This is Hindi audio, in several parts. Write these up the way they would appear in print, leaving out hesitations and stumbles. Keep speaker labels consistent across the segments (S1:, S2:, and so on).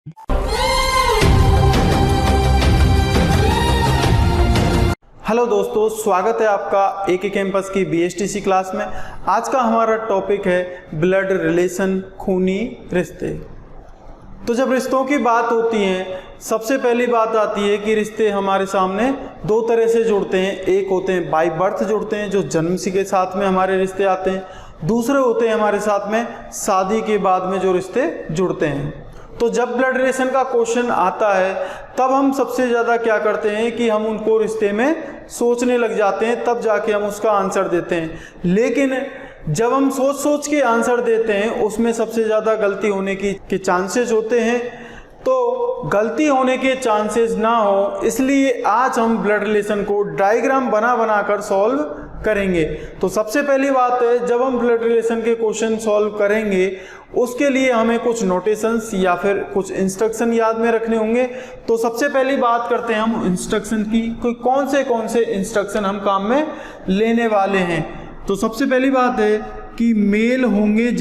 S1: हेलो दोस्तों, स्वागत है आपका एके कैंपस की बीएसटीसी क्लास में। आज का हमारा टॉपिक है ब्लड रिलेशन, खूनी रिश्ते। तो जब रिश्तों की बात होती है, सबसे पहली बात आती है कि रिश्ते हमारे सामने दो तरह से जुड़ते हैं। एक होते हैं बाय बर्थ जुड़ते हैं, जो जन्म के साथ में हमारे रिश्ते आते हैं। दूसरे होते हैं हमारे साथ में शादी के बाद में जो रिश्ते जुड़ते हैं। तो जब ब्लड रिलेशन का क्वेश्चन आता है, तब हम सबसे ज़्यादा क्या करते हैं कि हम उनको रिश्ते में सोचने लग जाते हैं, तब जाके हम उसका आंसर देते हैं। लेकिन जब हम सोच सोच के आंसर देते हैं, उसमें सबसे ज़्यादा गलती होने के चांसेस होते हैं। तो गलती होने के चांसेस ना हो, इसलिए आज हम ब्लड रिलेशन को डायग्राम बना कर सॉल्व करेंगे। तो सबसे पहली बात है, जब हम ब्लड रिलेशन के क्वेश्चन सॉल्व करेंगे, उसके लिए हमें कुछ नोटेशंस या फिर कुछ इंस्ट्रक्शन याद में रखने होंगे। तो सबसे पहली बात करते हैं हम इंस्ट्रक्शन की, कोई कौन से इंस्ट्रक्शन हम काम में लेने वाले हैं। तो सबसे पहली बात है कि मेल होंगे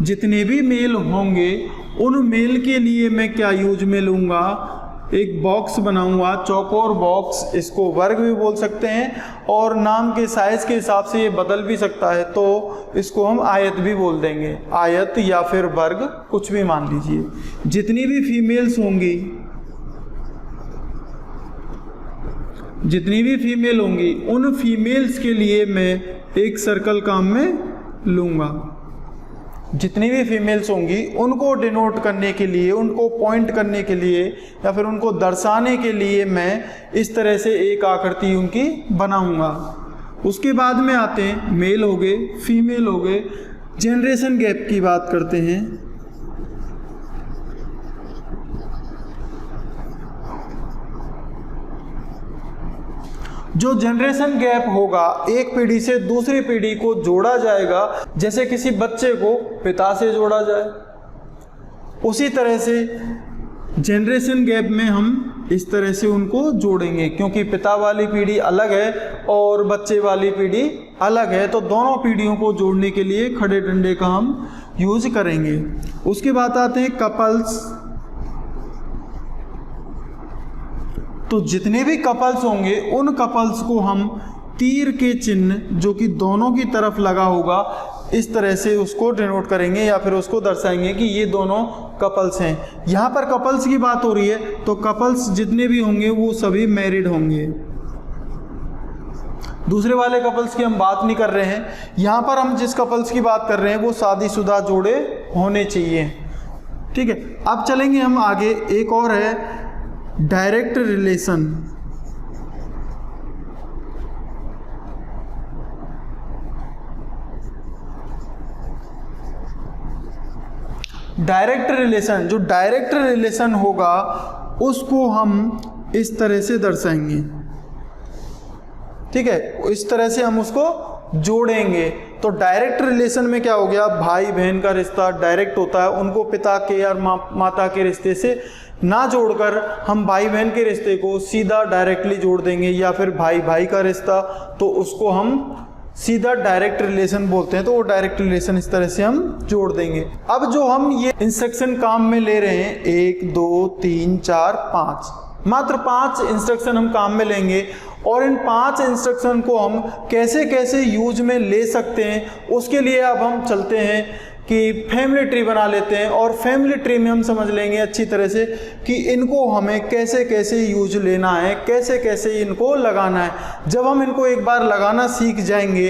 S1: जितने भी मेल होंगे, उन मेल के लिए मैं क्या यूज में लूँगा, एक बॉक्स बनाऊंगा, चौकोर बॉक्स, इसको वर्ग भी बोल सकते हैं, और नाम के साइज के हिसाब से ये बदल भी सकता है, तो इसको हम आयत भी बोल देंगे। आयत या फिर वर्ग, कुछ भी मान लीजिए। जितनी भी फीमेल होंगी, उन फीमेल्स के लिए मैं एक सर्कल काम में लूँगा। जितनी भी फीमेल्स होंगी, उनको डिनोट करने के लिए, उनको पॉइंट करने के लिए या फिर उनको दर्शाने के लिए मैं इस तरह से एक आकृति उनकी बनाऊंगा। उसके बाद में आते हैं मेल हो गए, फीमेल हो गए। जनरेशन गैप की बात करते हैं। जो जनरेशन गैप होगा, एक पीढ़ी से दूसरी पीढ़ी को जोड़ा जाएगा। जैसे किसी बच्चे को पिता से जोड़ा जाए, उसी तरह से जनरेशन गैप में हम इस तरह से उनको जोड़ेंगे, क्योंकि पिता वाली पीढ़ी अलग है और बच्चे वाली पीढ़ी अलग है। तो दोनों पीढ़ियों को जोड़ने के लिए खड़े डंडे का हम यूज करेंगे। उसके बाद आते हैं कपल्स। तो जितने भी कपल्स होंगे, उन कपल्स को हम तीर के चिन्ह, जो कि दोनों की तरफ लगा होगा, इस तरह से उसको डिनोट करेंगे या फिर उसको दर्शाएंगे कि ये दोनों कपल्स हैं। यहाँ पर कपल्स की बात हो रही है, तो कपल्स जितने भी होंगे वो सभी मैरिड होंगे। दूसरे वाले कपल्स की हम बात नहीं कर रहे हैं। यहाँ पर हम जिस कपल्स की बात कर रहे हैं वो शादीशुदा जोड़े होने चाहिए। ठीक है, अब चलेंगे हम आगे। एक और है डायरेक्ट रिलेशन। जो डायरेक्ट रिलेशन होगा, उसको हम इस तरह से दर्शाएंगे। ठीक है, इस तरह से हम उसको जोड़ेंगे। तो डायरेक्ट रिलेशन में क्या हो गया, भाई बहन का रिश्ता डायरेक्ट होता है। उनको पिता के और माता के रिश्ते से ना जोड़कर हम भाई बहन के रिश्ते को सीधा डायरेक्टली जोड़ देंगे, या फिर भाई भाई का रिश्ता, तो उसको हम सीधा डायरेक्ट रिलेशन बोलते हैं। तो वो डायरेक्ट रिलेशन इस तरह से हम जोड़ देंगे। अब जो हम ये इंस्ट्रक्शन काम में ले रहे हैं, 1 2 3 4 5, मात्र 5 इंस्ट्रक्शन हम काम में लेंगे, और इन 5 इंस्ट्रक्शन को हम कैसे कैसे यूज में ले सकते हैं, उसके लिए अब हम चलते हैं कि फैमिली ट्री बना लेते हैं। और फैमिली ट्री में हम समझ लेंगे अच्छी तरह से कि इनको हमें कैसे कैसे यूज लेना है, कैसे कैसे इनको लगाना है। जब हम इनको एक बार लगाना सीख जाएंगे,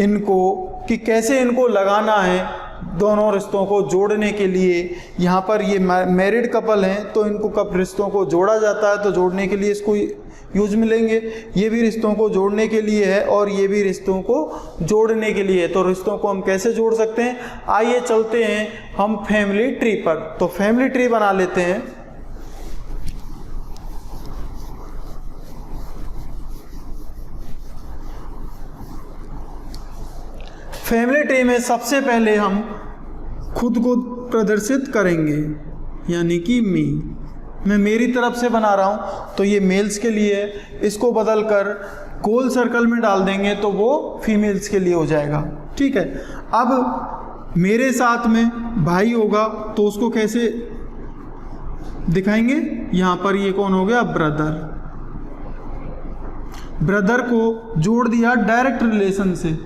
S1: इनको कि कैसे इनको लगाना है दोनों रिश्तों को जोड़ने के लिए। यहाँ पर ये मैरिड कपल हैं, तो इनको कब रिश्तों को जोड़ा जाता है, तो जोड़ने के लिए इसको यूज में लेंगे। ये भी रिश्तों को जोड़ने के लिए है और ये भी रिश्तों को जोड़ने के लिए है। तो रिश्तों को हम कैसे जोड़ सकते हैं, आइए चलते हैं हम फैमिली ट्री पर। तो फैमिली ट्री बना लेते हैं। फैमिली ट्री में सबसे पहले हम खुद को प्रदर्शित करेंगे, यानी कि मैं मेरी तरफ से बना रहा हूँ, तो ये मेल्स के लिए है। इसको बदल कर गोल सर्कल में डाल देंगे तो वो फीमेल्स के लिए हो जाएगा। ठीक है, अब मेरे साथ में भाई होगा तो उसको कैसे दिखाएंगे, यहाँ पर ये कौन हो गया, ब्रदर। ब्रदर को जोड़ दिया डायरेक्ट रिलेशन से।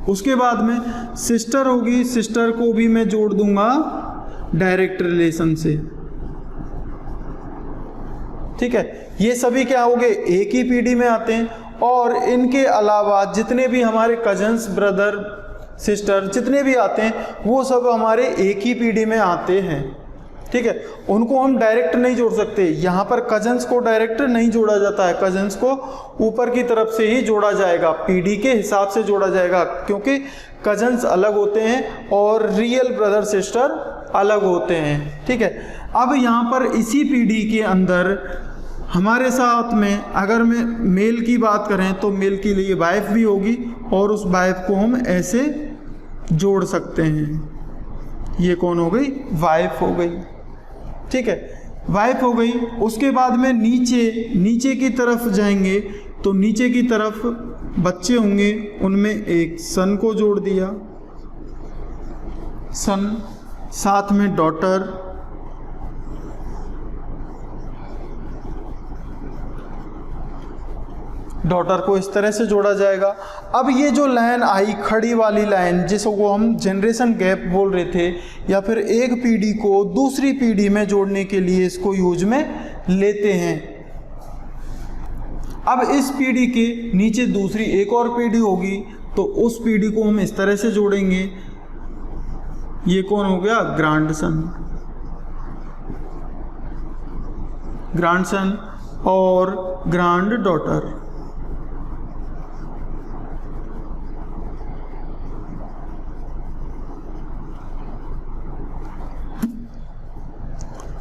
S1: उसके बाद में सिस्टर होगी, सिस्टर को भी मैं जोड़ दूंगा डायरेक्ट रिलेशन से। ठीक है, ये सभी क्या हो गए, एक ही पीढ़ी में आते हैं। और इनके अलावा जितने भी हमारे कजन्स, ब्रदर, सिस्टर जितने भी आते हैं वो सब हमारे एक ही पीढ़ी में आते हैं। ठीक है, उनको हम डायरेक्ट नहीं जोड़ सकते। यहाँ पर कजन्स को डायरेक्ट नहीं जोड़ा जाता है, कजन्स को ऊपर की तरफ से ही जोड़ा जाएगा, पीढ़ी के हिसाब से जोड़ा जाएगा, क्योंकि कजन्स अलग होते हैं और रियल ब्रदर सिस्टर अलग होते हैं। ठीक है, अब यहाँ पर इसी पीढ़ी के अंदर हमारे साथ में अगर मैं मेल की बात करें तो मेल के लिए वाइफ भी होगी और उस वाइफ को हम ऐसे जोड़ सकते हैं। ये कौन हो गई, वाइफ हो गई। ठीक है, वाइफ हो गई। उसके बाद में नीचे की तरफ जाएंगे तो नीचे की तरफ बच्चे होंगे, उनमें एक सन को जोड़ दिया, सन, साथ में डॉटर, डॉटर को इस तरह से जोड़ा जाएगा। अब ये जो लाइन आई, खड़ी वाली लाइन, जिसको हम जनरेशन गैप बोल रहे थे, या फिर एक पीढ़ी को दूसरी पीढ़ी में जोड़ने के लिए इसको यूज में लेते हैं। अब इस पीढ़ी के नीचे दूसरी एक और पीढ़ी होगी तो उस पीढ़ी को हम इस तरह से जोड़ेंगे। ये कौन हो गया, ग्रैंडसन, ग्रैंडसन और ग्रैंड डॉटर।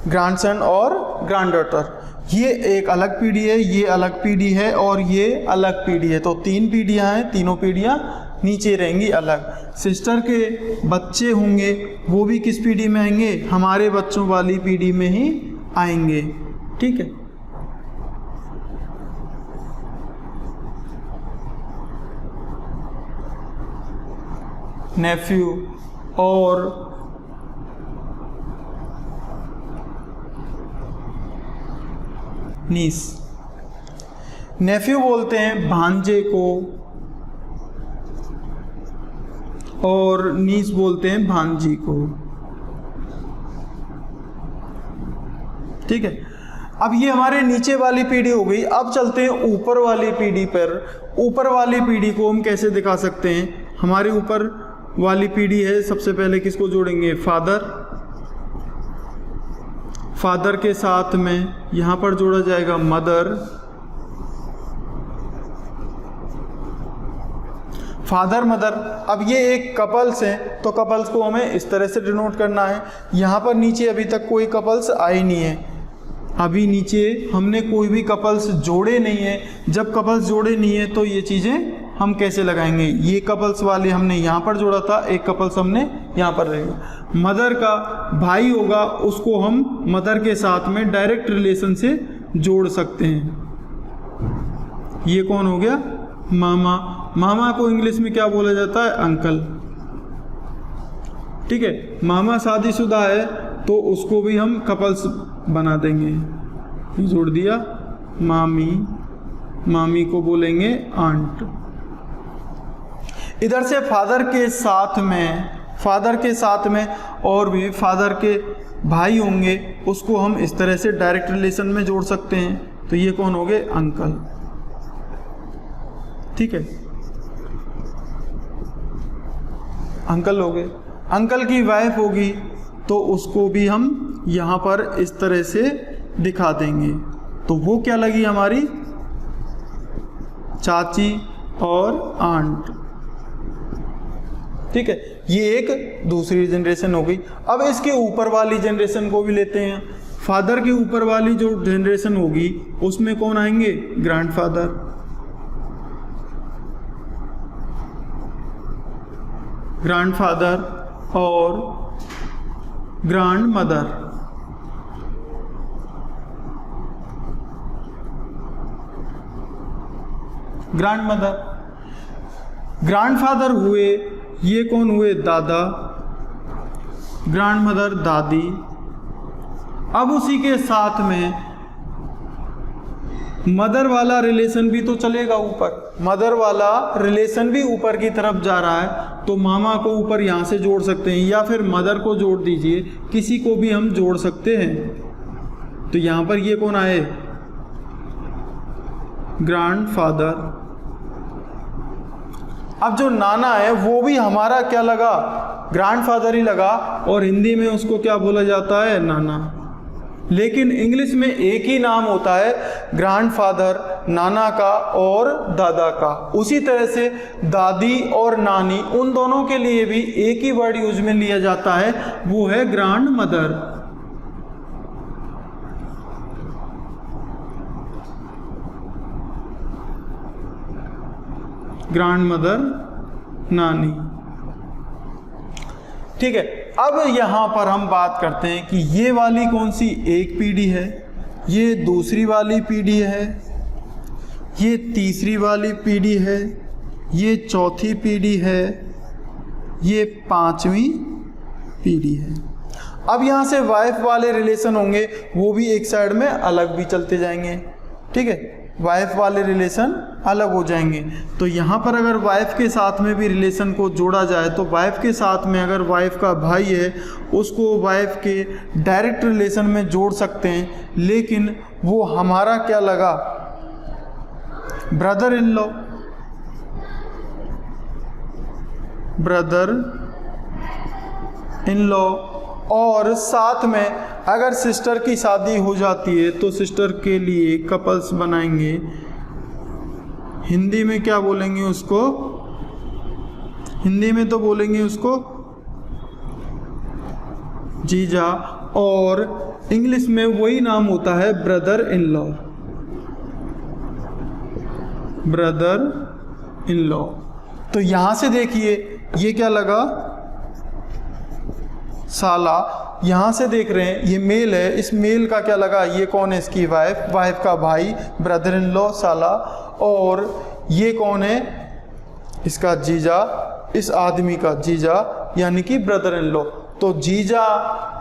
S1: ग्रैंडसन और ग्रैंडडॉटर, ये एक अलग पीढ़ी है, ये अलग पीढ़ी है और ये अलग पीढ़ी है। तो तीन पीढ़ियां हैं, तीनों पीढ़ियां नीचे रहेंगी अलग। सिस्टर के बच्चे होंगे वो भी किस पीढ़ी में आएंगे, हमारे बच्चों वाली पीढ़ी में ही आएंगे। ठीक है, नेफ्यू और नीस। नेफ्यू बोलते हैं भांजे को और नीस बोलते हैं भांजी को। ठीक है, अब ये हमारे नीचे वाली पीढ़ी हो गई। अब चलते हैं ऊपर वाली पीढ़ी पर। ऊपर वाली पीढ़ी को हम कैसे दिखा सकते हैं, हमारे ऊपर वाली पीढ़ी है, सबसे पहले किसको जोड़ेंगे, फादर। फादर के साथ में यहाँ पर जोड़ा जाएगा मदर, फादर मदर। अब ये एक कपल्स हैं तो कपल्स को हमें इस तरह से डिनोट करना है। यहाँ पर नीचे अभी तक कोई कपल्स आए नहीं है, अभी नीचे हमने कोई भी कपल्स जोड़े नहीं है। जब कपल्स जोड़े नहीं है तो ये चीज़ें हम कैसे लगाएंगे, ये कपल्स वाले हमने यहाँ पर जोड़ा था, एक कपल्स हमने यहाँ पर रहेगा। मदर का भाई होगा, उसको हम मदर के साथ में डायरेक्ट रिलेशन से जोड़ सकते हैं। ये कौन हो गया, मामा। मामा को इंग्लिश में क्या बोला जाता है, अंकल। ठीक है, मामा शादीशुदा है तो उसको भी हम कपल्स बना देंगे, जोड़ दिया मामी। मामी को बोलेंगे आंट। इधर से फादर के साथ में और भी फादर के भाई होंगे, उसको हम इस तरह से डायरेक्ट रिलेशन में जोड़ सकते हैं। तो ये कौन हो गए, अंकल। ठीक है, अंकल हो गए। अंकल की वाइफ होगी तो उसको भी हम यहाँ पर इस तरह से दिखा देंगे। तो वो क्या लगी हमारी, चाची और आंट। ठीक है, ये एक दूसरी जनरेशन हो गई। अब इसके ऊपर वाली जनरेशन को भी लेते हैं। फादर के ऊपर वाली जो जनरेशन होगी उसमें कौन आएंगे, ग्रैंडफादर, ग्रैंडफादर और grand mother. Grand mother, grandfather हुए, ये कौन हुए, दादा। ग्रैंड मदर दादी। अब उसी के साथ में मदर वाला रिलेशन भी तो चलेगा ऊपर, मदर वाला रिलेशन भी ऊपर की तरफ जा रहा है, तो मामा को ऊपर यहाँ से जोड़ सकते हैं या फिर मदर को जोड़ दीजिए, किसी को भी हम जोड़ सकते हैं। तो यहाँ पर ये कौन आए, ग्रैंडफादर। अब जो नाना है वो भी हमारा क्या लगा, ग्रैंडफादर ही लगा, और हिंदी में उसको क्या बोला जाता है, नाना। लेकिन इंग्लिश में एक ही नाम होता है ग्रैंडफादर, नाना का और दादा का। उसी तरह से दादी और नानी, उन दोनों के लिए भी एक ही वर्ड यूज में लिया जाता है, वो है ग्रैंड मदर। ग्रैंड मदर, नानी। ठीक है, अब यहाँ पर हम बात करते हैं कि ये वाली कौन सी एक पीढ़ी है, ये दूसरी वाली पीढ़ी है, ये तीसरी वाली पीढ़ी है, ये चौथी पीढ़ी है, ये पांचवी पीढ़ी है। अब यहाँ से वाइफ वाले रिलेशन होंगे, वो भी एक साइड में अलग भी चलते जाएंगे। ठीक है, वाइफ वाले रिलेशन अलग हो जाएंगे। तो यहाँ पर अगर वाइफ के साथ में भी रिलेशन को जोड़ा जाए, तो वाइफ के साथ में अगर वाइफ का भाई है, उसको वाइफ के डायरेक्ट रिलेशन में जोड़ सकते हैं, लेकिन वो हमारा क्या लगा, brother in law. Brother in law. और साथ में अगर सिस्टर की शादी हो जाती है तो सिस्टर के लिए कपल्स बनाएंगे। हिंदी में क्या बोलेंगे उसको, हिंदी में तो बोलेंगे उसको जीजा, और इंग्लिश में वही नाम होता है brother in law. Brother in law. तो यहां से देखिए ये क्या लगा, साला। यहाँ से देख रहे हैं ये मेल है, इस मेल का क्या लगा, ये कौन है, इसकी वाइफ, वाइफ का भाई, ब्रदर इन लॉ, साला। और ये कौन है, इसका जीजा, इस आदमी का जीजा, यानी कि ब्रदर इन लॉ। तो जीजा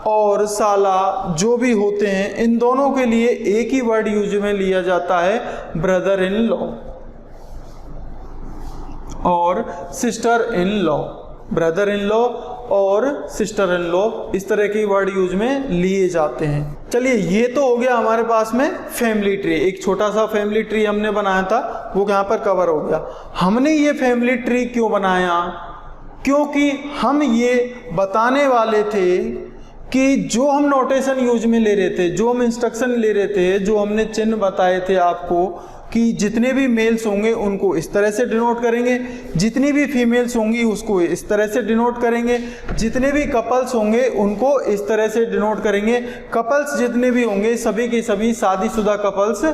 S1: और साला जो भी होते हैं, इन दोनों के लिए एक ही वर्ड यूज में लिया जाता है, ब्रदर इन लॉ। और sister in law, brother in law और सिस्टर इन लॉ, इस तरह के वर्ड यूज में लिए जाते हैं। चलिए, ये तो हो गया हमारे पास में फैमिली ट्री। एक छोटा सा फैमिली ट्री हमने बनाया था, वो यहाँ पर कवर हो गया। हमने ये फैमिली ट्री क्यों बनाया, क्योंकि हम ये बताने वाले थे कि जो हम नोटेशन यूज में ले रहे थे, जो हम इंस्ट्रक्शन ले रहे थे, जो हमने चिन्ह बताए थे आपको, कि जितने भी मेल्स होंगे उनको इस तरह से डिनोट करेंगे, जितनी भी फीमेल्स होंगी उसको इस तरह से डिनोट करेंगे, जितने भी कपल्स होंगे उनको इस तरह से डिनोट करेंगे। कपल्स जितने भी होंगे सभी के सभी शादीशुदा कपल्स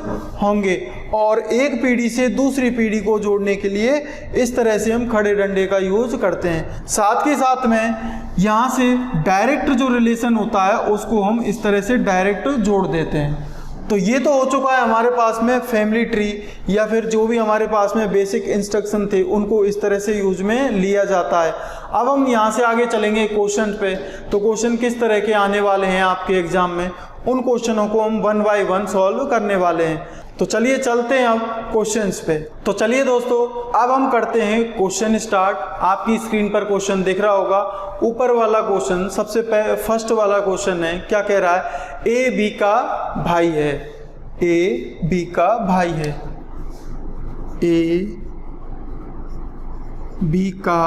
S1: होंगे। और एक पीढ़ी से दूसरी पीढ़ी को जोड़ने के लिए इस तरह से हम खड़े डंडे का यूज करते हैं। साथ के साथ में यहाँ से डायरेक्ट जो रिलेशन होता है उसको हम इस तरह से डायरेक्ट जोड़ देते हैं। तो ये तो हो चुका है हमारे पास में फैमिली ट्री, या फिर जो भी हमारे पास में बेसिक इंस्ट्रक्शन थे उनको इस तरह से यूज में लिया जाता है। अब हम यहाँ से आगे चलेंगे क्वेश्चन पे। तो क्वेश्चन किस तरह के आने वाले हैं आपके एग्जाम में, उन क्वेश्चनों को हम 1 बाय 1 सॉल्व करने वाले हैं। तो चलिए चलते हैं अब क्वेश्चंस पे। तो चलिए दोस्तों, अब हम करते हैं क्वेश्चन स्टार्ट। आपकी स्क्रीन पर क्वेश्चन दिख रहा होगा। ऊपर वाला क्वेश्चन सबसे फर्स्ट वाला क्वेश्चन है, क्या कह रहा है, ए बी का भाई है। ए बी का भाई है। ए बी का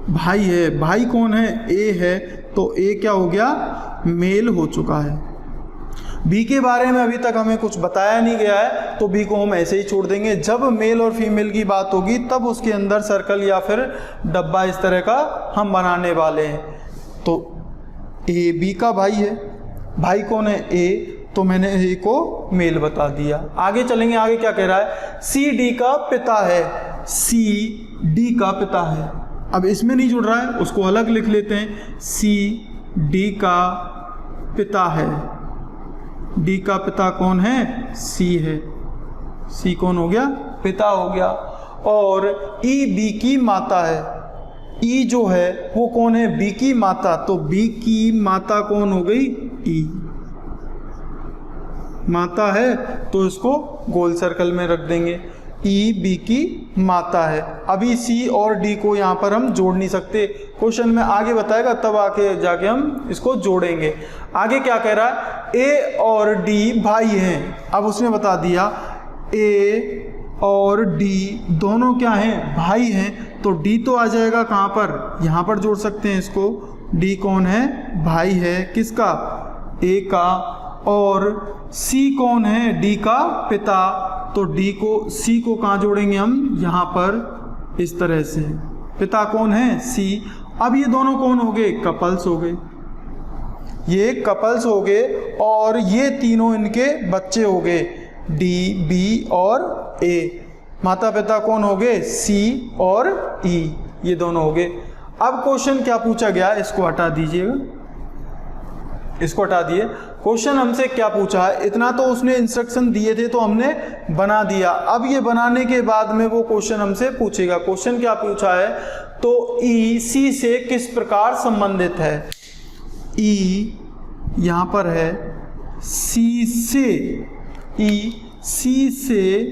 S1: भाई है। भाई कौन है, ए है, तो ए क्या हो गया, मेल हो चुका है। बी के बारे में अभी तक हमें कुछ बताया नहीं गया है, तो बी को हम ऐसे ही छोड़ देंगे। जब मेल और फीमेल की बात होगी तब उसके अंदर सर्कल या फिर डब्बा इस तरह का हम बनाने वाले हैं। तो ए बी का भाई है। भाई कौन है, ए, तो मैंने ए को मेल बता दिया। आगे चलेंगे, आगे क्या कह रहा है, सी डी का पिता है। सी डी का पिता है। अब इसमें नहीं जुड़ रहा है, उसको अलग लिख लेते हैं। सी डी का पिता है। डी का पिता कौन है, सी है। सी कौन हो गया, पिता हो गया। और ई बी की माता है। ई जो है वो कौन है, बी की माता, तो बी की माता कौन हो गई, ई माता है, तो इसको गोल सर्कल में रख देंगे। ई बी की माता है। अभी सी और डी को यहाँ पर हम जोड़ नहीं सकते, क्वेश्चन में आगे बताएगा तब आके जाके हम इसको जोड़ेंगे। आगे क्या कह रहा है, ए और डी भाई हैं। अब उसने बता दिया ए और डी दोनों क्या हैं, भाई हैं, तो डी तो आ जाएगा कहाँ पर, यहाँ पर जोड़ सकते हैं इसको। डी कौन है, भाई है किसका, ए का, और सी कौन है, डी का पिता, तो डी को, सी को कहाँ जोड़ेंगे हम, यहाँ पर इस तरह से। पिता कौन है, सी। अब ये दोनों कौन हो गए, कपल्स हो गए, ये कपल्स हो गए, और ये तीनों इनके बच्चे हो गए, डी, बी और ए। माता पिता कौन हो गए, सी और ई, ये दोनों हो गए। अब क्वेश्चन क्या पूछा गया, इसको हटा दीजिएगा, इसको हटा दिए। क्वेश्चन हमसे क्या पूछा है, इतना तो उसने इंस्ट्रक्शन दिए थे तो हमने बना दिया। अब ये बनाने के बाद में वो क्वेश्चन हमसे पूछेगा। क्वेश्चन क्या पूछा है, तो ई सी से किस प्रकार संबंधित है। ई यहाँ पर है, सी से, ई सी से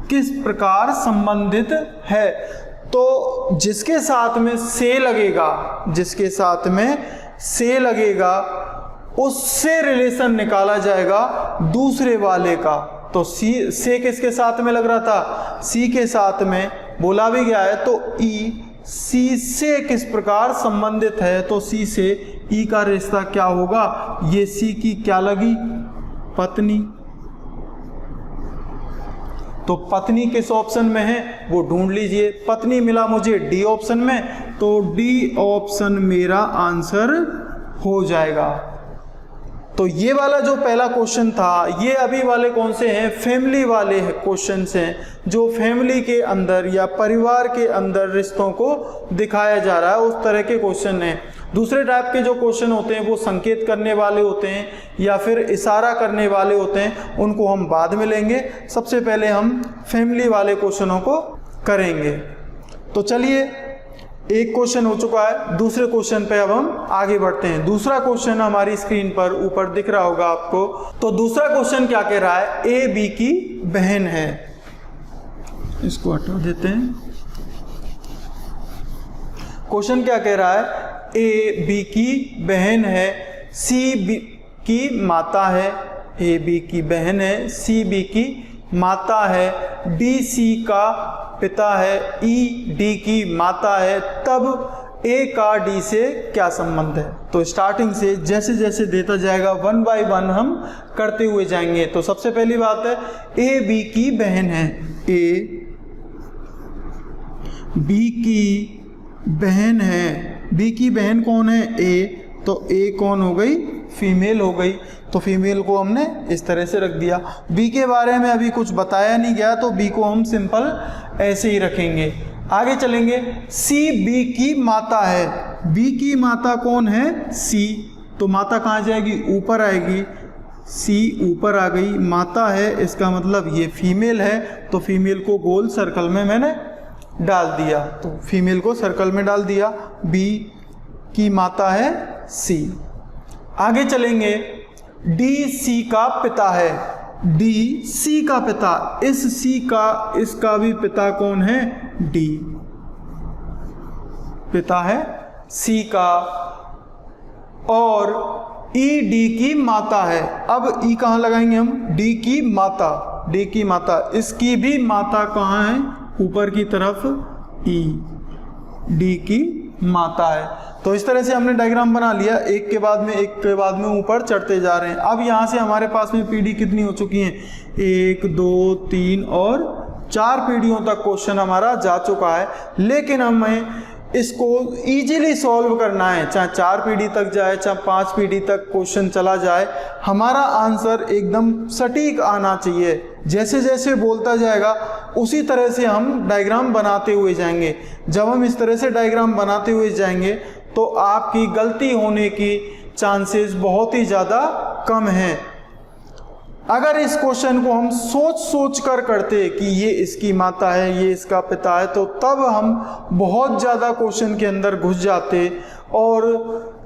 S1: किस प्रकार संबंधित है, तो जिसके साथ में से लगेगा, जिसके साथ में से लगेगा उससे रिलेशन निकाला जाएगा दूसरे वाले का। तो सी से किसके साथ में लग रहा था, सी के साथ में बोला भी गया है, तो ई सी से किस प्रकार संबंधित है, तो सी से ई का रिश्ता क्या होगा, ये सी की क्या लगी, पत्नी। तो पत्नी किस ऑप्शन में है वो ढूंढ लीजिए। पत्नी मिला मुझे डी ऑप्शन में, तो डी ऑप्शन मेरा आंसर हो जाएगा। तो ये वाला जो पहला क्वेश्चन था, ये अभी वाले कौन से हैं, फैमिली वाले क्वेश्चंस हैं, जो फैमिली के अंदर या परिवार के अंदर रिश्तों को दिखाया जा रहा है, उस तरह के क्वेश्चन हैं। दूसरे टाइप के जो क्वेश्चन होते हैं वो संकेत करने वाले होते हैं या फिर इशारा करने वाले होते हैं, उनको हम बाद में लेंगे। सबसे पहले हम फैमिली वाले क्वेश्चनों को करेंगे। तो चलिए, एक क्वेश्चन हो चुका है, दूसरे क्वेश्चन पे अब हम आगे बढ़ते हैं। दूसरा क्वेश्चन हमारी स्क्रीन पर ऊपर दिख रहा होगा आपको। तो दूसरा क्वेश्चन क्या कह रहा है, ए बी की बहन है। इसको हटा देते हैं। क्वेश्चन क्या कह रहा है, ए बी की बहन है, सी बी की माता है। ए बी की बहन है, सी बी की माता है, डी सी का पिता है, ई डी की माता है, तब ए का डी से क्या संबंध है। तो स्टार्टिंग से जैसे जैसे देता जाएगा वन बाय वन हम करते हुए जाएंगे। तो सबसे पहली बात है, ए बी की बहन है, ए बी की बहन है। बी की बहन कौन है, ए, तो ए कौन हो गई, फीमेल हो गई। तो फीमेल को हमने इस तरह से रख दिया। बी के बारे में अभी कुछ बताया नहीं गया, तो बी को हम सिंपल ऐसे ही रखेंगे। आगे चलेंगे, सी बी की माता है। बी की माता कौन है, सी, तो माता कहाँ जाएगी, ऊपर आएगी। सी ऊपर आ गई, माता है, इसका मतलब ये फीमेल है, तो फीमेल को गोल सर्कल में मैंने डाल दिया। तो फीमेल को सर्कल में डाल दिया। बी की माता है सी। आगे चलेंगे, डी सी का पिता है। डी सी का पिता, इस सी का, इसका भी पिता कौन है, डी, पिता है सी का। और ई डी की माता है। अब ई कहाँ लगाएंगे हम, डी की माता, डी की माता, इसकी भी माता कहाँ है, ऊपर की तरफ, ई, डी की माता है। तो इस तरह से हमने डायग्राम बना लिया, एक के बाद में एक के बाद में ऊपर चढ़ते जा रहे हैं। अब यहाँ से हमारे पास में पीढ़ी कितनी हो चुकी हैं, 1 2 3 और 4 पीढ़ियों तक क्वेश्चन हमारा जा चुका है। लेकिन हमें इसको इजीली सॉल्व करना है, चाहे 4 पीढ़ी तक जाए, चाहे 5 पीढ़ी तक क्वेश्चन चला जाए, हमारा आंसर एकदम सटीक आना चाहिए। जैसे जैसे बोलता जाएगा उसी तरह से हम डायग्राम बनाते हुए जाएंगे। जब हम इस तरह से डायग्राम बनाते हुए जाएंगे तो आपकी गलती होने की चांसेस बहुत ही ज़्यादा कम हैं। अगर इस क्वेश्चन को हम सोच सोच कर करते कि ये इसकी माता है, ये इसका पिता है, तो तब हम बहुत ज़्यादा क्वेश्चन के अंदर घुस जाते और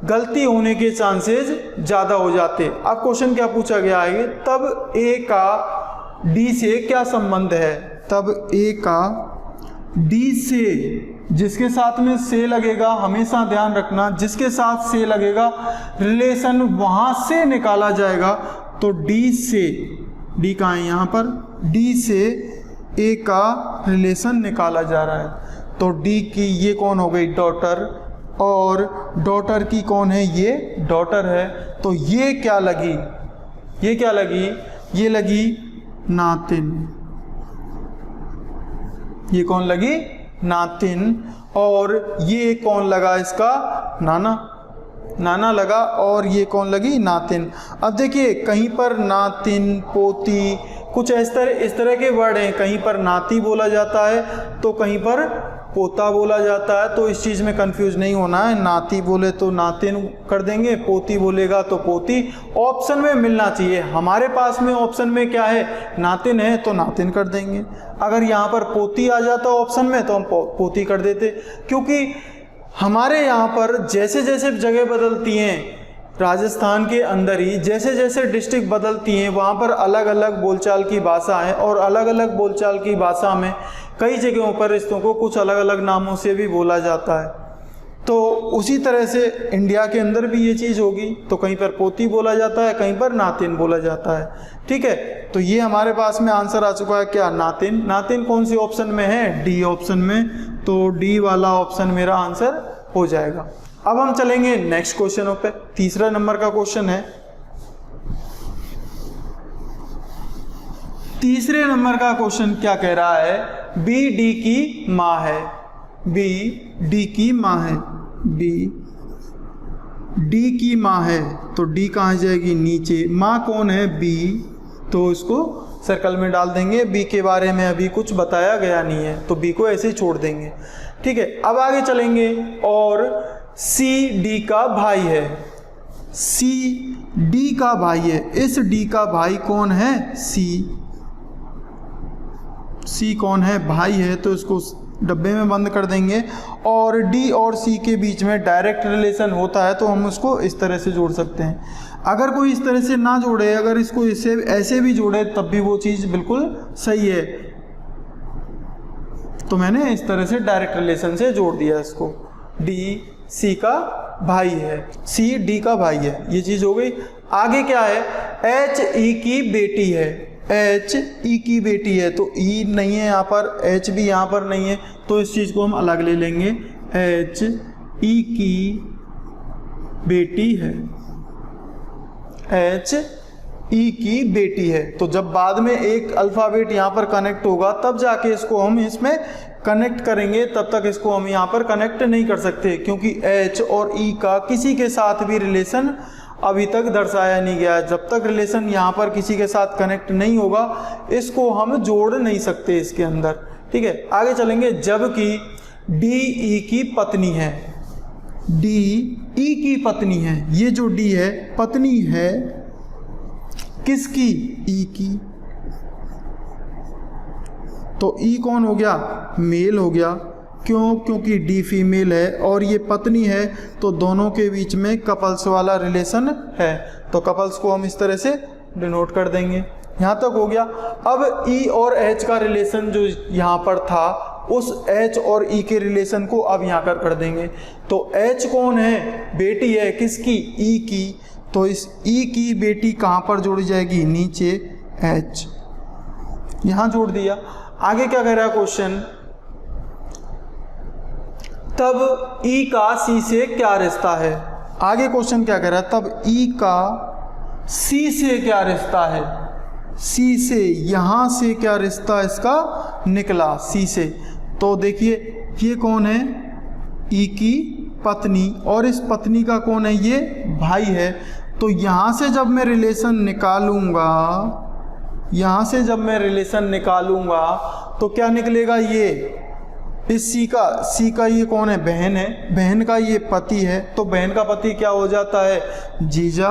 S1: गलती होने के चांसेस ज़्यादा हो जाते। अब क्वेश्चन क्या पूछा गया है, तब ए का डी से क्या संबंध है। तब ए का डी से, जिसके साथ में से लगेगा, हमेशा ध्यान रखना, जिसके साथ से लगेगा रिलेशन वहाँ से निकाला जाएगा। तो डी से, डी कहाँ है यहाँ पर, डी से ए का रिलेशन निकाला जा रहा है। तो डी की ये कौन हो गई, डॉटर, और डॉटर की कौन है, ये डॉटर है। तो ये क्या लगी, ये क्या लगी, ये लगी नातिन। ये कौन लगी, नातिन। और ये कौन लगा इसका, नाना, नाना लगा। और ये कौन लगी, नातिन। अब देखिए कहीं पर नातिन, पोती, कुछ इस तरह के वर्ड हैं। कहीं पर नाती बोला जाता है तो कहीं पर पोता बोला जाता है। तो इस चीज़ में कंफ्यूज नहीं होना है। नाती बोले तो नातिन कर देंगे, पोती बोलेगा तो पोती। ऑप्शन में मिलना चाहिए। हमारे पास में ऑप्शन में क्या है, नातिन है तो नातिन कर देंगे। अगर यहाँ पर पोती आ जाता ऑप्शन में तो हम पोती कर देते, क्योंकि हमारे यहाँ पर जैसे जैसे जगह बदलती हैं, राजस्थान के अंदर ही जैसे जैसे डिस्ट्रिक्ट बदलती हैं, वहाँ पर अलग अलग बोलचाल की भाषा है। और अलग अलग बोलचाल की भाषा में कई जगहों पर रिश्तों को कुछ अलग अलग नामों से भी बोला जाता है। तो उसी तरह से इंडिया के अंदर भी ये चीज़ होगी। तो कहीं पर पोती बोला जाता है, कहीं पर नातिन बोला जाता है। ठीक है, तो ये हमारे पास में आंसर आ चुका है क्या, नातिन। नातिन कौन सी ऑप्शन में है, डी ऑप्शन में। तो डी वाला ऑप्शन मेरा आंसर हो जाएगा। अब हम चलेंगे नेक्स्ट क्वेश्चनों पे। तीसरा नंबर का क्वेश्चन है, तीसरे नंबर का क्वेश्चन क्या कह रहा है, बी डी की माँ है। बी डी की माँ है, बी डी की माँ है। तो डी कहाँ जाएगी, नीचे। माँ कौन है, बी। तो इसको सर्कल में डाल देंगे। बी के बारे में अभी कुछ बताया गया नहीं है तो बी को ऐसे ही छोड़ देंगे। ठीक है, अब आगे चलेंगे। और सी डी का भाई है, सी डी का भाई है। इस डी का भाई कौन है, सी। सी कौन है, भाई है। तो इसको डब्बे में बंद कर देंगे। और डी और सी के बीच में डायरेक्ट रिलेशन होता है तो हम उसको इस तरह से जोड़ सकते हैं। अगर कोई इस तरह से ना जोड़े, अगर इसको इससे ऐसे भी जोड़े तब भी वो चीज़ बिल्कुल सही है। तो मैंने इस तरह से डायरेक्ट रिलेशन से जोड़ दिया इसको। डी सी का भाई है, सी डी का भाई है, ये चीज़ हो गई। आगे क्या है, एच ई की बेटी है। एच ई की बेटी है तो ई नहीं है यहाँ पर, एच भी यहाँ पर नहीं है, तो इस चीज़ को हम अलग ले लेंगे। एच ई की बेटी है, एच ई की बेटी है। तो जब बाद में एक अल्फ़ाबेट यहाँ पर कनेक्ट होगा तब जाके इसको हम इसमें कनेक्ट करेंगे, तब तक इसको हम यहाँ पर कनेक्ट नहीं कर सकते, क्योंकि एच और ई का किसी के साथ भी रिलेशन अभी तक दर्शाया नहीं गया है। जब तक रिलेशन यहाँ पर किसी के साथ कनेक्ट नहीं होगा इसको हम जोड़ नहीं सकते इसके अंदर। ठीक है, आगे चलेंगे। जबकि डी ई की पत्नी है, डी ई की पत्नी है। ये जो डी है पत्नी है किसकी, ई की। तो ई कौन हो गया, मेल हो गया। क्यों, क्योंकि डी फीमेल है और ये पत्नी है, तो दोनों के बीच में कपल्स वाला रिलेशन है। तो कपल्स को हम इस तरह से डिनोट कर देंगे। यहाँ तक हो गया। अब ई और एच का रिलेशन जो यहाँ पर था, उस एच और ई के रिलेशन को अब यहाँ कर देंगे। तो एच कौन है, बेटी है किसकी, ई की। तो इस ई की बेटी कहाँ पर जोड़ी जाएगी, नीचे, एच, यहाँ जोड़ दिया। आगे क्या कह रहा है क्वेश्चन, तब ई का सी से क्या रिश्ता है। आगे क्वेश्चन क्या कह रहा है, तब ई का सी से क्या रिश्ता है। सी से, यहाँ से क्या रिश्ता इसका निकला, सी से। तो देखिए ये कौन है, ई की पत्नी, और इस पत्नी का कौन है, ये भाई है। तो यहाँ से जब मैं रिलेशन निकालूंगा, यहाँ से जब मैं रिलेशन निकालूंगा तो क्या निकलेगा, ये इस सी का ये कौन है, बहन है। बहन का ये पति है, तो बहन का पति क्या हो जाता है, जीजा।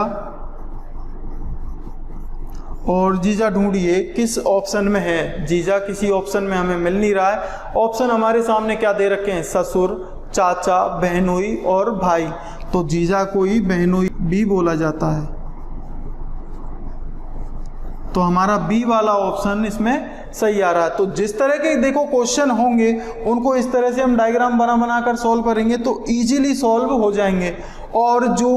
S1: और जीजा ढूंढिए किस ऑप्शन में है। जीजा किसी ऑप्शन में हमें मिल नहीं रहा है। ऑप्शन हमारे सामने क्या दे रखे हैं, ससुर, चाचा, बहनोई और भाई। तो जीजा को ही बहनोई भी बोला जाता है। तो हमारा बी वाला ऑप्शन इसमें सही आ रहा है। तो जिस तरह के देखो क्वेश्चन होंगे उनको इस तरह से हम डायग्राम बना बना कर सॉल्व करेंगे तो इजीली सॉल्व हो जाएंगे, और जो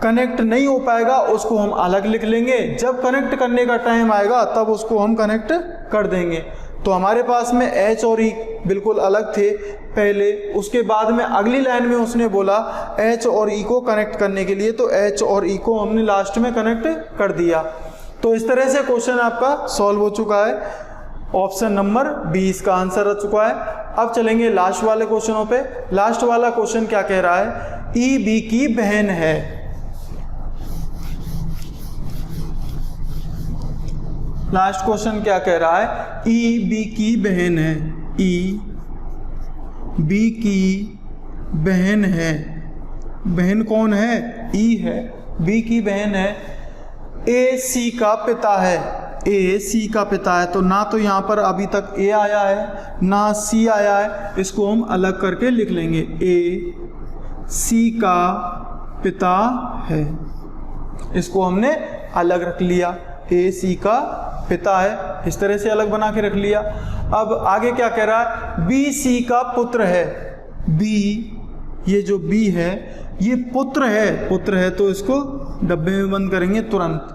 S1: कनेक्ट नहीं हो पाएगा उसको हम अलग लिख लेंगे। जब कनेक्ट करने का टाइम आएगा तब उसको हम कनेक्ट कर देंगे। तो हमारे पास में एच और ई बिल्कुल अलग थे पहले, उसके बाद में अगली लाइन में उसने बोला एच और ई को कनेक्ट करने के लिए, तो एच और ई को हमने लास्ट में कनेक्ट कर दिया। तो इस तरह से क्वेश्चन आपका सॉल्व हो चुका है। ऑप्शन नंबर 20 का आंसर आ चुका है। अब चलेंगे लास्ट वाले क्वेश्चनों पे। लास्ट वाला क्वेश्चन क्या कह रहा है, ई बी की बहन है। लास्ट क्वेश्चन क्या कह रहा है, ई बी की बहन है। ई बी की बहन है। बहन कौन है, ई है। बी की बहन है। ए सी का पिता है। ए सी का पिता है। तो ना तो यहाँ पर अभी तक ए आया है ना सी आया है, इसको हम अलग करके लिख लेंगे। ए सी का पिता है, इसको हमने अलग रख लिया। ए सी का पिता है, इस तरह से अलग बना के रख लिया। अब आगे क्या कह रहा है, बी सी का पुत्र है। बी, ये जो बी है ये पुत्र है। पुत्र है तो इसको डब्बे में बंद करेंगे तुरंत।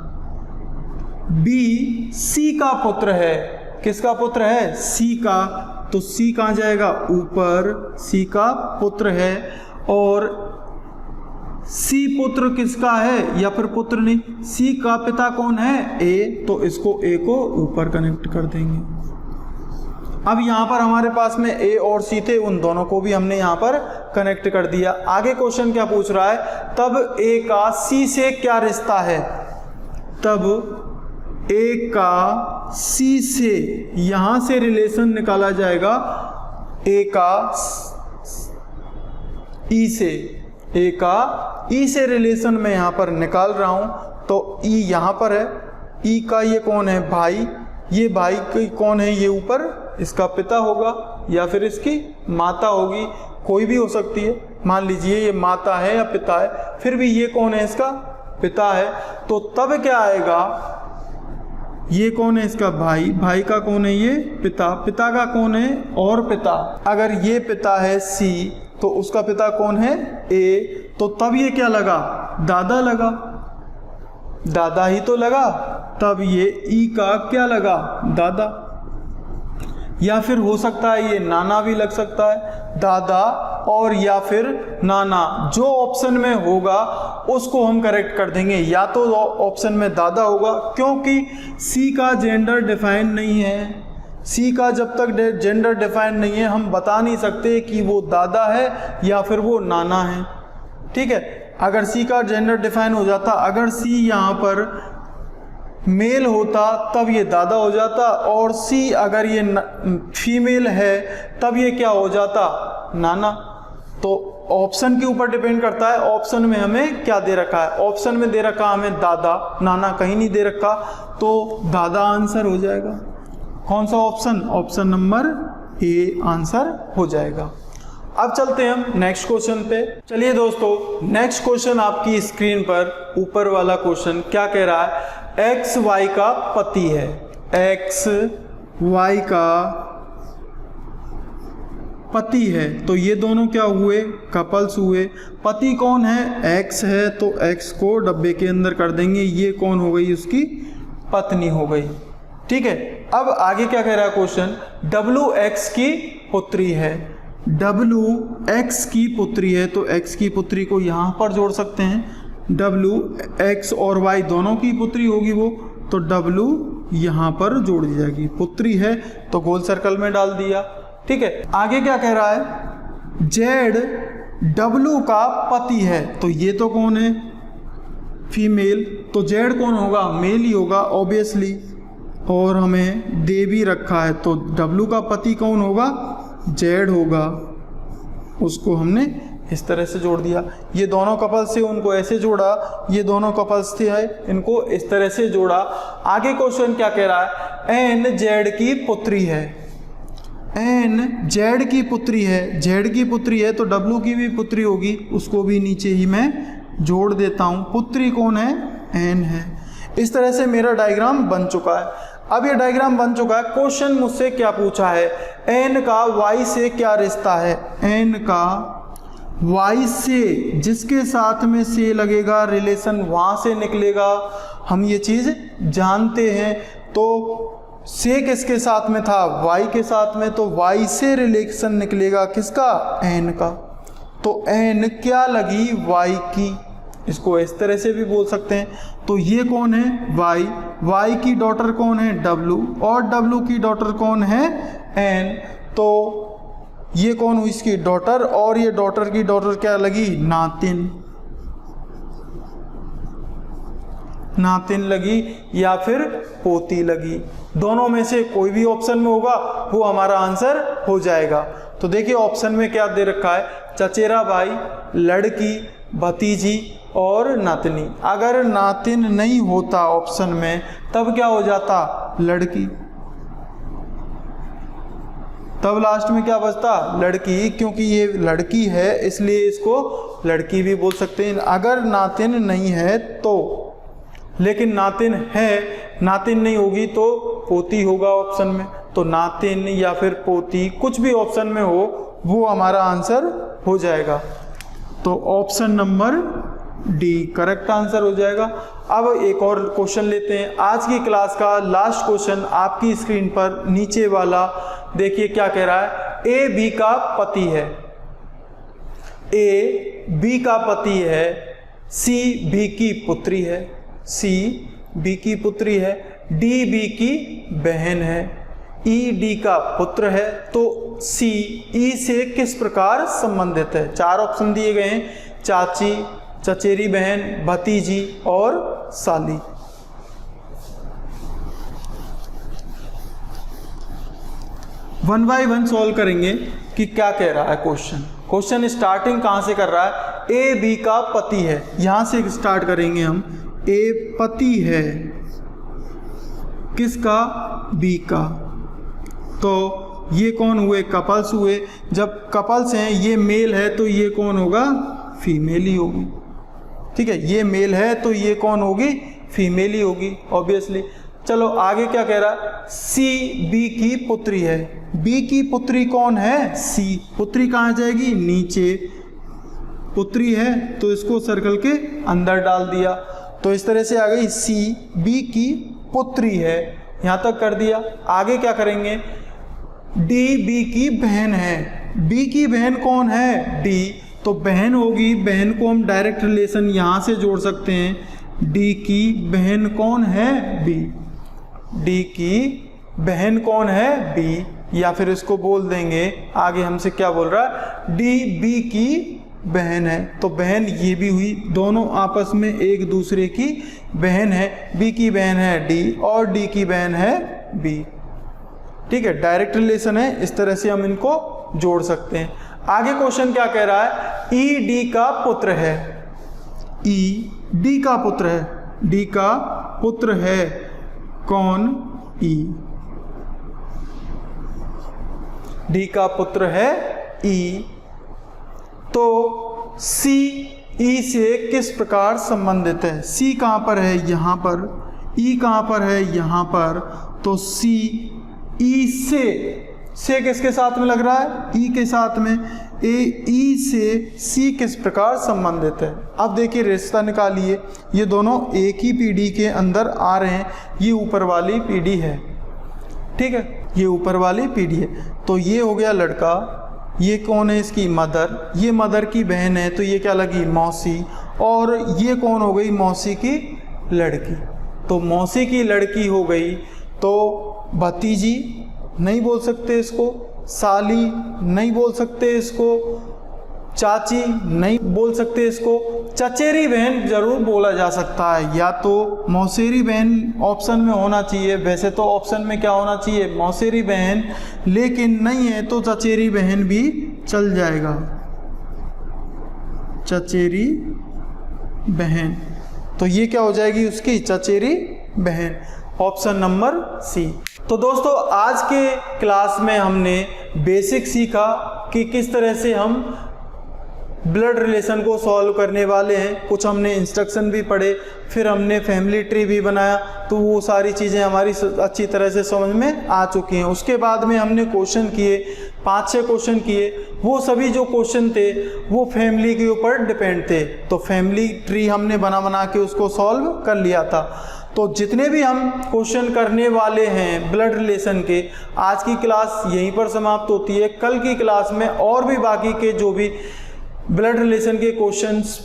S1: बी सी का पुत्र है। किसका पुत्र है, सी का। तो सी कहाँ जाएगा, ऊपर। सी का पुत्र है। और सी पुत्र किसका है, या फिर पुत्र नहीं, सी का पिता कौन है, ए। तो इसको ए को ऊपर कनेक्ट कर देंगे। अब यहाँ पर हमारे पास में ए और सी थे, उन दोनों को भी हमने यहाँ पर कनेक्ट कर दिया। आगे क्वेश्चन क्या पूछ रहा है, तब ए का सी से क्या रिश्ता है। तब ए का सी से, यहाँ से रिलेशन निकाला जाएगा ए का ई से। ए का ई से रिलेशन मैं यहाँ पर निकाल रहा हूँ। तो ई यहाँ पर है। ई का ये कौन है, भाई। ये भाई की कौन है, ये ऊपर इसका पिता होगा या फिर इसकी माता होगी, कोई भी हो सकती है। मान लीजिए ये माता है या पिता है, फिर भी ये कौन है, इसका पिता है। तो तब क्या आएगा, ये कौन है, इसका भाई। भाई का कौन है, ये पिता। पिता का कौन है, और पिता। अगर ये पिता है सी तो उसका पिता कौन है, ए। तो तब ये क्या लगा, दादा लगा। दादा ही तो लगा, तब ये ई का क्या लगा, दादा। या फिर हो सकता है ये नाना भी लग सकता है। दादा और या फिर नाना, जो ऑप्शन में होगा उसको हम करेक्ट कर देंगे। या तो ऑप्शन में दादा होगा, क्योंकि सी का जेंडर डिफाइन नहीं है। सी का जब तक जेंडर डिफाइन नहीं है हम बता नहीं सकते कि वो दादा है या फिर वो नाना है। ठीक है, अगर सी का जेंडर डिफाइन हो जाता, अगर सी यहाँ पर मेल होता तब ये दादा हो जाता, और सी अगर ये फीमेल है तब ये क्या हो जाता, नाना। तो ऑप्शन के ऊपर डिपेंड करता है, ऑप्शन में हमें क्या दे रखा है। ऑप्शन में दे रखा हमें दादा, नाना कहीं नहीं दे रखा, तो दादा आंसर हो जाएगा। कौन सा option, option number A answer हो जाएगा। अब चलते हैं हम नेक्स्ट क्वेश्चन पे। चलिए दोस्तों, नेक्स्ट क्वेश्चन आपकी स्क्रीन पर ऊपर वाला क्वेश्चन क्या कह रहा है, एक्स वाई का पति है। एक्स वाई का पति है, तो ये दोनों क्या हुए, कपल्स हुए। पति कौन है, एक्स है, तो एक्स को डब्बे के अंदर कर देंगे। ये कौन हो गई, उसकी पत्नी हो गई। ठीक है, अब आगे क्या कह रहा है क्वेश्चन, डब्लू एक्स की पुत्री है। डब्लू एक्स की पुत्री है, तो एक्स की पुत्री को यहाँ पर जोड़ सकते हैं। डब्लू एक्स और वाई दोनों की पुत्री होगी वो, तो डब्लू यहाँ पर जोड़ दी जाएगी। पुत्री है तो गोल सर्कल में डाल दिया। ठीक है, आगे क्या कह रहा है, जेड डब्लू का पति है, तो ये तो कौन है, फीमेल, तो जेड कौन होगा, मेल ही होगा ऑब्वियसली। और हमें दे भी रखा है, तो डब्लू का पति कौन होगा, जेड होगा, उसको हमने इस तरह से जोड़ दिया। ये दोनों कपल्स थे, उनको ऐसे जोड़ा, ये दोनों कपल्स थे, इनको इस तरह से जोड़ा। आगे क्वेश्चन क्या कह रहा है, एन जेड की पुत्री है, एन जेड की पुत्री है, जेड की पुत्री है तो डब्लू की भी पुत्री होगी, उसको भी नीचे ही मैं जोड़ देता हूँ। पुत्री कौन है, एन है। इस तरह से मेरा डायग्राम बन चुका है। अब ये डायग्राम बन चुका है। क्वेश्चन मुझसे क्या पूछा है, एन का वाई से क्या रिश्ता है, एन का वाई से, जिसके साथ में से लगेगा रिलेशन वहाँ से निकलेगा, हम ये चीज़ जानते हैं। तो से किसके साथ में था, वाई के साथ में, तो वाई से रिलेशन निकलेगा किसका, एन का। तो एन क्या लगी, वाई की, इसको इस तरह से भी बोल सकते हैं। तो ये कौन है, वाई, वाई की डॉटर कौन है, डब्लू, और डब्लू की डॉटर कौन है, एन। तो ये कौन हुई, इसकी डॉटर, और ये डॉटर की डॉटर क्या लगी, नातिन, नातिन लगी या फिर पोती लगी। दोनों में से कोई भी ऑप्शन में होगा वो हमारा आंसर हो जाएगा। तो देखिए ऑप्शन में क्या दे रखा है, चचेरा भाई, लड़की, भतीजी और नातनी। अगर नातिन नहीं होता ऑप्शन में तब क्या हो जाता, लड़की, तब लास्ट में क्या बचता, लड़की, क्योंकि ये लड़की है इसलिए इसको लड़की भी बोल सकते हैं। अगर नातिन नहीं है तो, लेकिन नातिन है, नातिन नहीं होगी तो पोती होगा ऑप्शन में। तो नातिन या फिर पोती कुछ भी ऑप्शन में हो वो हमारा आंसर हो जाएगा। तो option number D correct answer हो जाएगा। अब एक और क्वेश्चन लेते हैं, आज की क्लास का लास्ट क्वेश्चन आपकी स्क्रीन पर नीचे वाला देखिए क्या कह रहा है, ए बी का पति है, ए बी का पति है, सी बी की पुत्री है, सी बी की पुत्री है, डी बी की बहन है, ई डी का पुत्र है। तो सी ई से किस प्रकार संबंधित है, चार ऑप्शन दिए गए हैं, चाची, चचेरी बहन, भतीजी और साली। वन बाय वन सॉल्व करेंगे कि क्या कह रहा है क्वेश्चन। क्वेश्चन स्टार्टिंग कहां से कर रहा है, ए बी का पति है, यहां से स्टार्ट करेंगे हम। ए पति है किसका, बी का। तो ये कौन हुए, कपल्स हुए। जब कपल्स हैं, ये मेल है तो ये कौन होगा, फीमेल ही होगी। ठीक है, ये मेल है तो ये कौन होगी, फीमेल ही होगी ऑब्वियसली। चलो आगे क्या कह रहा है, सी बी की पुत्री है, बी की पुत्री कौन है, सी। पुत्री कहाँ जाएगी, नीचे, पुत्री है तो इसको सर्कल के अंदर डाल दिया। तो इस तरह से आ गई, सी बी की पुत्री है, यहाँ तक कर दिया। आगे क्या करेंगे, डी बी की बहन है, बी की बहन कौन है, डी, तो बहन होगी, बहन को हम डायरेक्ट रिलेशन यहाँ से जोड़ सकते हैं। डी की बहन कौन है, बी, डी की बहन कौन है, बी, या फिर इसको बोल देंगे, आगे हमसे क्या बोल रहा है, डी बी की बहन है। तो बहन ये भी हुई, दोनों आपस में एक दूसरे की बहन है। बी की बहन है डी और डी की बहन है बी। ठीक है, डायरेक्ट रिलेशन है, इस तरह से हम इनको जोड़ सकते हैं। आगे क्वेश्चन क्या कह रहा है, ई डी का पुत्र है, ई डी का पुत्र है, डी का पुत्र है कौन, ई, डी का पुत्र है ई। तो सी ई से किस प्रकार संबंधित है, सी कहाँ पर है, यहाँ पर, ई कहाँ पर है, यहाँ पर। तो सी ई से किसके साथ में लग रहा है, ई के साथ में। ए ई से सी किस प्रकार संबंधित है, अब देखिए रिश्ता निकालिए। ये दोनों एक ही पीढ़ी के अंदर आ रहे हैं, ये ऊपर वाली पीढ़ी है, ठीक है, ये ऊपर वाली पीढ़ी है। तो ये हो गया लड़का, ये कौन है, इसकी मदर, ये मदर की बहन है तो ये क्या लगी, मौसी, और ये कौन हो गई, मौसी की लड़की। तो मौसी की लड़की हो गई, तो भतीजी नहीं बोल सकते इसको, साली नहीं बोल सकते इसको, चाची नहीं बोल सकते इसको, चचेरी बहन जरूर बोला जा सकता है, या तो मौसेरी बहन ऑप्शन में होना चाहिए। वैसे तो ऑप्शन में क्या होना चाहिए, मौसेरी बहन, लेकिन नहीं है तो चचेरी बहन भी चल जाएगा। चचेरी बहन। तो ये क्या हो जाएगी उसकी चचेरी बहन, ऑप्शन नंबर सी। तो दोस्तों आज के क्लास में हमने बेसिक सीखा कि किस तरह से हम ब्लड रिलेशन को सॉल्व करने वाले हैं। कुछ हमने इंस्ट्रक्शन भी पढ़े, फिर हमने फैमिली ट्री भी बनाया, तो वो सारी चीज़ें हमारी अच्छी तरह से समझ में आ चुकी हैं। उसके बाद में हमने क्वेश्चन किए, 5-6 क्वेश्चन किए। वो सभी जो क्वेश्चन थे वो फैमिली के ऊपर डिपेंड थे, तो फैमिली ट्री हमने बना के उसको सॉल्व कर लिया था। तो जितने भी हम क्वेश्चन करने वाले हैं ब्लड रिलेशन के, आज की क्लास यहीं पर समाप्त होती है। कल की क्लास में और भी बाकी के जो भी ब्लड रिलेशन के क्वेश्चंस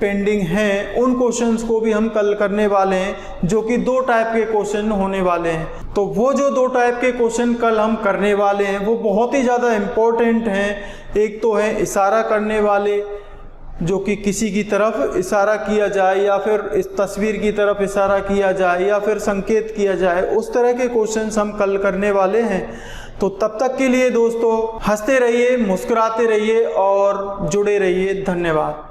S1: पेंडिंग हैं, उन क्वेश्चंस को भी हम कल करने वाले हैं, जो कि 2 टाइप के क्वेश्चन होने वाले हैं। तो वो जो 2 टाइप के क्वेश्चन कल हम करने वाले हैं वो बहुत ही ज़्यादा इम्पोर्टेंट हैं। एक तो है इशारा करने वाले, जो कि किसी की तरफ इशारा किया जाए या फिर इस तस्वीर की तरफ इशारा किया जाए या फिर संकेत किया जाए, उस तरह के क्वेश्चंस हम कल करने वाले हैं। तो तब तक के लिए दोस्तों हंसते रहिए, मुस्कुराते रहिए और जुड़े रहिए। धन्यवाद।